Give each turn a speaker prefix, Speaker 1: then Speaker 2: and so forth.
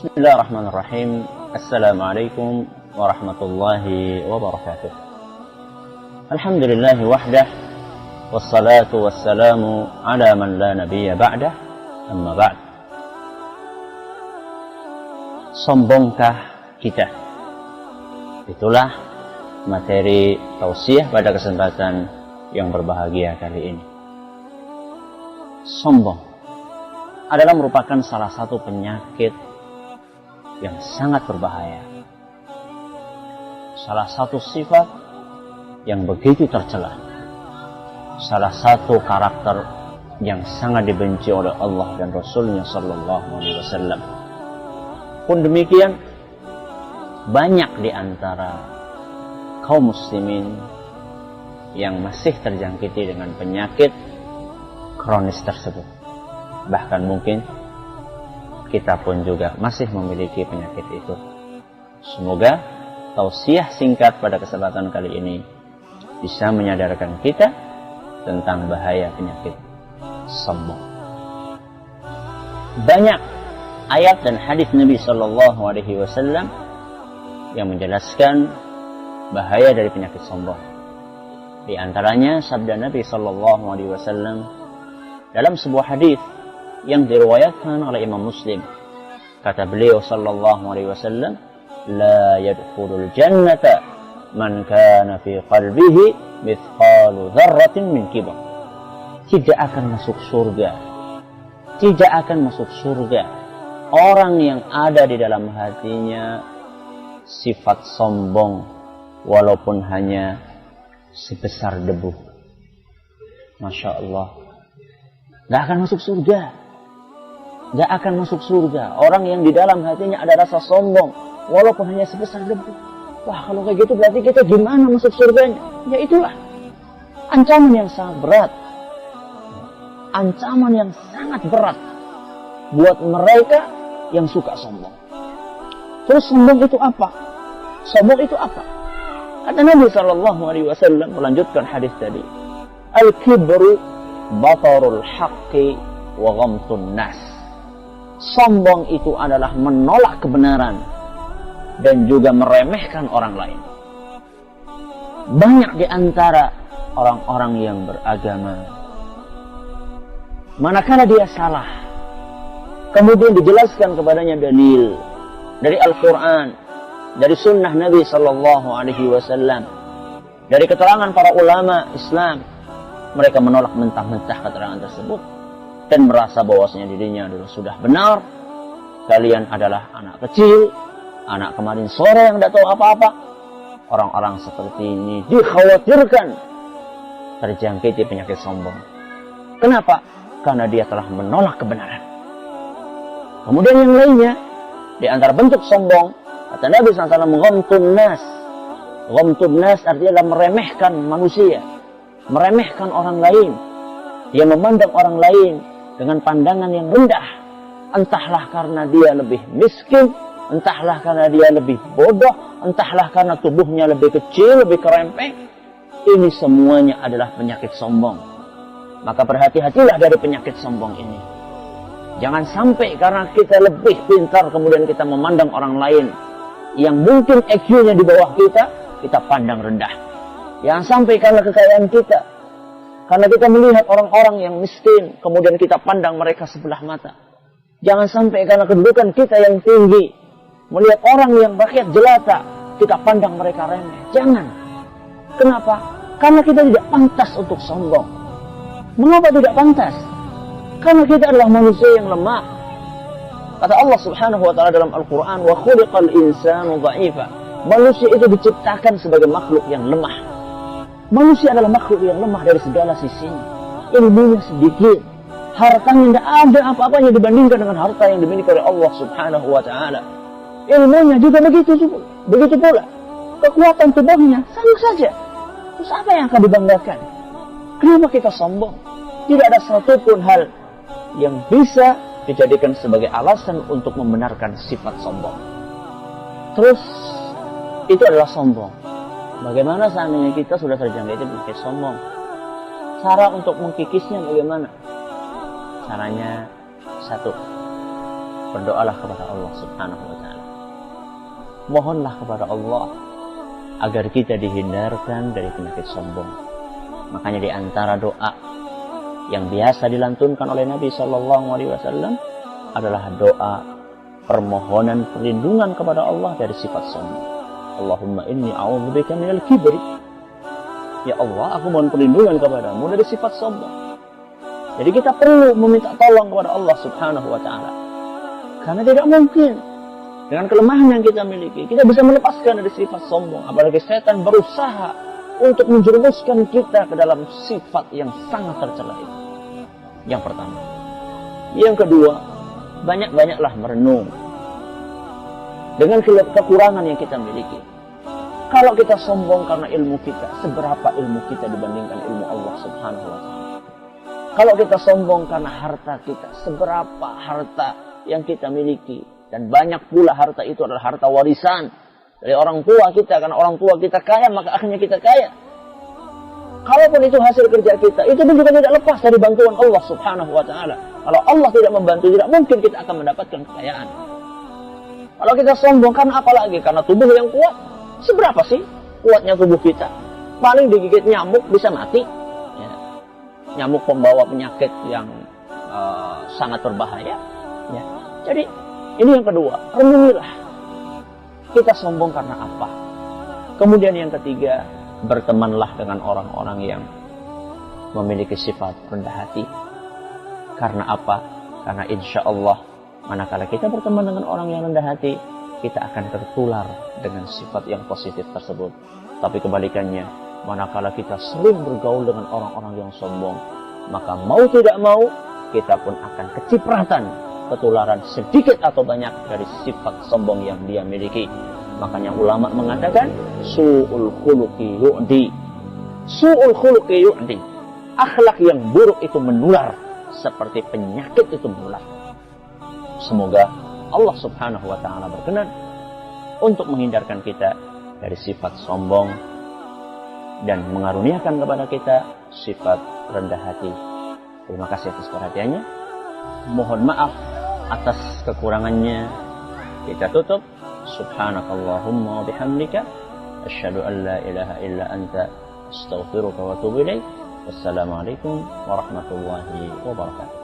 Speaker 1: Bismillahirrahmanirrahim. Assalamualaikum warahmatullahi wabarakatuh. Alhamdulillahi wahdah, wassalatu wassalamu ala man la nabiyya ba'dah, amma ba'd. Sombongkah kita? Itulah materi tausiah pada kesempatan yang berbahagia kali ini. Sombong adalah merupakan salah satu penyakit yang sangat berbahaya. Salah satu sifat yang begitu tercela. Salah satu karakter yang sangat dibenci oleh Allah dan Rasulnya Sallallahu Alaihi Wasallam. Pun demikian, banyak di antara kaum muslimin yang masih terjangkiti dengan penyakit kronis tersebut. Bahkan mungkin kita pun juga masih memiliki penyakit itu. Semoga tausiah singkat pada kesempatan kali ini bisa menyadarkan kita tentang bahaya penyakit sombong. Banyak ayat dan hadis Nabi Sallallahu Alaihi Wasallam yang menjelaskan bahaya dari penyakit sombong. Di antaranya sabda Nabi Sallallahu Alaihi Wasallam dalam sebuah hadis yang diriwayatkan oleh Imam Muslim. Kata beliau Sallallahu Alaihi Wasallam, la yadkhulul jannata man kana fi qalbihi mithqalu dzarratin min kibr. Tidak akan masuk surga. Tidak akan masuk surga orang yang ada di dalam hatinya sifat sombong walaupun hanya sebesar debu. Masya Allah. Gak akan masuk surga. Gak akan masuk surga orang yang di dalam hatinya ada rasa sombong walaupun hanya sebesar debu. Wah, kalau kayak gitu berarti kita gimana masuk surganya? Ya itulah ancaman yang sangat berat. Ancaman yang sangat berat buat mereka yang suka sombong. Terus sombong itu apa? Sombong itu apa? Kata Nabi Sallallahu Alaihi Wasallam melanjutkan hadis tadi, al-kibru batarul haqqi wa ghamtun nas. Sombong itu adalah menolak kebenaran dan juga meremehkan orang lain. Banyak di antara orang-orang yang beragama, manakala dia salah, kemudian dijelaskan kepadanya dalil dari Al-Quran, dari sunnah Nabi Sallallahu Alaihi Wasallam, dari keterangan para ulama Islam, mereka menolak mentah-mentah keterangan tersebut dan merasa bahwasanya dirinya adalah sudah benar. Kalian adalah anak kecil, anak kemarin sore yang tidak tahu apa-apa. Orang-orang seperti ini dikhawatirkan terjangkiti penyakit sombong. Kenapa? Karena dia telah menolak kebenaran. Kemudian yang lainnya, di antara bentuk sombong, kata Nabi SAW, ghamtun nas. Ghamtun nas artinya meremehkan manusia, meremehkan orang lain. Dia memandang orang lain dengan pandangan yang rendah. Entahlah karena dia lebih miskin, entahlah karena dia lebih bodoh, entahlah karena tubuhnya lebih kecil, lebih kerempeng. Ini semuanya adalah penyakit sombong. Maka berhati-hatilah dari penyakit sombong ini. Jangan sampai karena kita lebih pintar kemudian kita memandang orang lain yang mungkin IQ-nya di bawah kita pandang rendah. Jangan sampai karena kekayaan kita, karena kita melihat orang-orang yang miskin, kemudian kita pandang mereka sebelah mata. Jangan sampai karena kedudukan kita yang tinggi, melihat orang yang rakyat jelata, kita pandang mereka remeh. Jangan. Kenapa? Karena kita tidak pantas untuk sombong. Mengapa tidak pantas? Karena kita adalah manusia yang lemah. Kata Allah Subhanahu wa taala dalam Al-Qur'an, wa khuliqal insanu dha'ifa. Manusia itu diciptakan sebagai makhluk yang lemah. Manusia adalah makhluk yang lemah dari segala sisinya. Ilmunya sedikit, hartanya tidak ada apa-apanya dibandingkan dengan harta yang dimiliki oleh Allah Subhanahu wa taala. Ilmunya juga begitu pula. Kekuatan tubuhnya sama saja. Terus apa yang akan dibanggakan? Kenapa kita sombong? Tidak ada satupun hal yang bisa dijadikan sebagai alasan untuk membenarkan sifat sombong. Terus itu adalah sombong. Bagaimana seandainya kita sudah terjangkiti penyakit sombong? Cara untuk mengkikisnya bagaimana? Caranya satu, berdoalah kepada Allah Subhanahu wa taala. Mohonlah kepada Allah agar kita dihindarkan dari penyakit sombong. Makanya di antara doa yang biasa dilantunkan oleh Nabi sallallahu alaihi wasallam adalah doa permohonan perlindungan kepada Allah dari sifat sombong. Allahumma inni a'udzubika minal kibri. Ya Allah, aku mohon perlindungan kepadamu dari sifat sombong. Jadi kita perlu meminta tolong kepada Allah Subhanahu wa taala. Karena tidak mungkin dengan kelemahan yang kita miliki kita bisa melepaskan dari sifat sombong. Apalagi setan berusaha untuk menjerumuskan kita ke dalam sifat yang sangat tercela itu. Yang pertama. Yang kedua, banyak-banyaklah merenung dengan kekurangan yang kita miliki. Kalau kita sombong karena ilmu kita, seberapa ilmu kita dibandingkan ilmu Allah Subhanahu wa taala? Kalau kita sombong karena harta kita, seberapa harta yang kita miliki? Dan banyak pula harta itu adalah harta warisan dari orang tua kita. Karena orang tua kita kaya, maka akhirnya kita kaya. Kalaupun itu hasil kerja kita, itu pun juga tidak lepas dari bantuan Allah Subhanahu wa taala. Kalau Allah tidak membantu, tidak mungkin kita akan mendapatkan kekayaan. Kalau kita sombong karena apa lagi? Karena tubuh yang kuat. Seberapa sih kuatnya tubuh kita? Paling digigit nyamuk bisa mati. Ya. Nyamuk pembawa penyakit yang sangat berbahaya. Ya. Jadi ini yang kedua, renungilah. Kita sombong karena apa? Kemudian yang ketiga, bertemanlah dengan orang-orang yang memiliki sifat rendah hati. Karena apa? Karena insya Allah, manakala kita berteman dengan orang yang rendah hati, kita akan tertular dengan sifat yang positif tersebut. Tapi kebalikannya, manakala kita sering bergaul dengan orang-orang yang sombong, maka mau tidak mau, kita pun akan kecipratan ketularan sedikit atau banyak dari sifat sombong yang dia miliki. Makanya ulama mengatakan, su'ul khuluqi yu'di. Su'ul khuluqi yu'di. Akhlak yang buruk itu menular, seperti penyakit itu menular. Semoga Allah Subhanahu wa taala berkenan untuk menghindarkan kita dari sifat sombong dan mengaruniakan kepada kita sifat rendah hati. Terima kasih atas perhatiannya. Mohon maaf atas kekurangannya. Kita tutup. Subhanakallahumma wa bihamdika asyhadu an la ilaha illa anta astaghfiruka wa atubu ilaik. Wassalamualaikum warahmatullahi wabarakatuh.